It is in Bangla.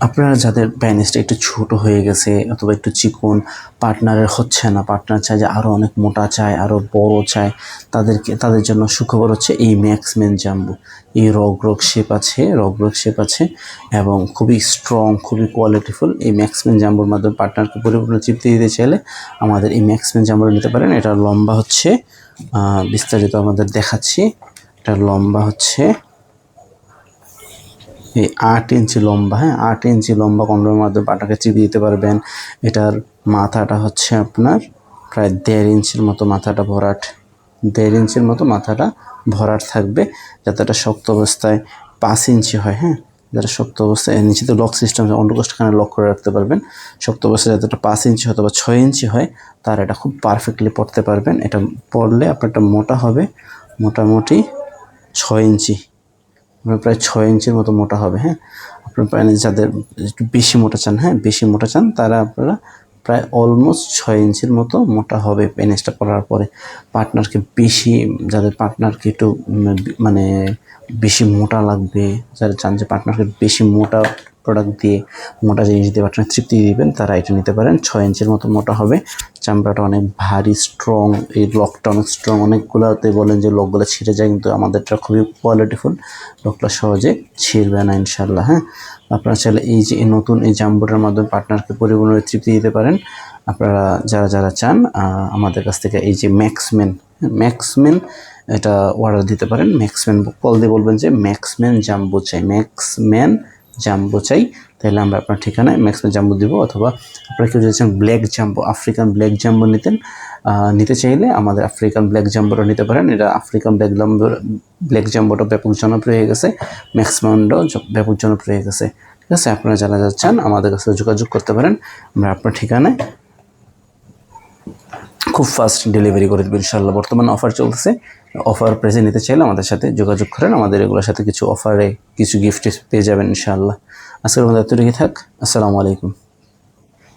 আপনারা যাদের প্যানিসটা একটু ছোট হয়ে গেছে অথবা একটু চিকন, পার্টনারের হচ্ছে না, পার্টনার চায় যে আরও অনেক মোটা চায়, আরও বড় চায়, তাদের জন্য সুখবর হচ্ছে এই ম্যাক্সম্যান জাম্বো। এই রগ শেপ আছে এবং খুবই স্ট্রং, খুবই কোয়ালিটিফুল। এই ম্যাক্সম্যান জাম্বোর মাধ্যমে পার্টনারকে পরিপূর্ণ তৃপ্তি দিতে চাইলে আমাদের এই ম্যাক্সম্যান জাম্বোটা নিতে পারেন। এটা লম্বা হচ্ছে বিস্তারিত আমাদের দেখাচ্ছি। এটা লম্বা হচ্ছে এই 8 ইঞ্চি লম্বা, হ্যাঁ 8 ইঞ্চি লম্বা কন্ডোমের মাধ্যমে পাটাকে চিপে দিতে পারবেন। এটার মাথাটা হচ্ছে আপনার প্রায় 1.5 ইঞ্চির মতো মাথাটা ভরাট, 1.5 ইঞ্চির মতো মাথাটা ভরাট থাকবে, যাতে এটা শক্ত অবস্থায় 5 ইঞ্চি হয়। হ্যাঁ, যারা শক্ত অবস্থায় নিচে তো লক সিস্টেম, অন্ডকোষখানে লক করে রাখতে পারবেন। শক্ত অবস্থায় যাতে এটা 5 ইঞ্চি অথবা 6 ইঞ্চি হয়, তার এটা খুব পারফেক্টলি পড়তে পারবেন। এটা পড়লে আপনার একটা মোটা হবে, মোটামুটি 6 ইঞ্চি, প্রায় 6 ইঞ্চির মতো মোটা হবে। হ্যাঁ, আপনার প্যানিস যাদের একটু বেশি মোটা চান, হ্যাঁ বেশি মোটা চান, তারা আপনারা প্রায় অলমোস্ট 6 ইঞ্চির মতো মোটা হবে প্যানিসটা পরার পরে। যাদের পার্টনারকে একটু মানে বেশি মোটা লাগবে, যারা চান যে পার্টনারকে বেশি মোটা প্রোডাক্ট দিয়ে, মোটা জিনিস দিয়ে পার্টনার তৃপ্তি দিবেন, তারা এটা নিতে পারেন। 6 ইঞ্চির মতো মোটা হবে, চামড়াটা অনেক ভারী, স্ট্রং, এই লকটা অনেক স্ট্রং। অনেকগুলোতে বলেন যে লকগুলো ছিঁড়ে যায়, কিন্তু আমাদেরটা খুবই কোয়ালিটিফুল, লকটা সহজে ছিঁড়বে না ইনশাল্লাহ। হ্যাঁ, আপনারা চাইলে এই যে নতুন এই জাম্বোটার মাধ্যমে পার্টনারকে পরিপূর্ণ তৃপ্তি দিতে পারেন। আপনারা যারা চান আমাদের কাছ থেকে এই যে ম্যাক্সম্যান এটা অর্ডার দিতে পারেন। ম্যাক্সম্যান কল দিয়ে বলবেন যে ম্যাক্সম্যান জাম্বো চাই, তাহলে আমরা আপনার ঠিকানায় ম্যাক্সম্যান জাম্বো দিব। অথবা আপনারা কেউ যদি চান black jumbo, African black jumbo নিতে চাইলে আমাদের আফ্রিকান ব্ল্যাক জাম্বোটা নিতে পারেন। এটা আফ্রিকান ব্ল্যাক জাম্বোটা ব্যাপক জনপ্রিয় হয়ে গেছে, ম্যাক্সম্যানটাও ব্যাপক জনপ্রিয় হয়ে গেছে। ঠিক আছে, আপনারা যারা চান আমাদের কাছে যোগাযোগ করতে পারেন। আমরা আপনার ঠিকানায় খুব ফাস্ট ডেলিভারি করে দেবো ইনশাল্লাহ। বর্তমানে অফার চলতেছে, অফার প্রাইসে নিতে চাইলে আমাদের সাথে যোগাযোগ করেন। আমাদের এগুলোর সাথে কিছু অফারে কিছু গিফট পেয়ে যাবেন ইনশাআল্লাহ। আজকের মধ্যে এতটুকুই থাক। আসসালামু আলাইকুম।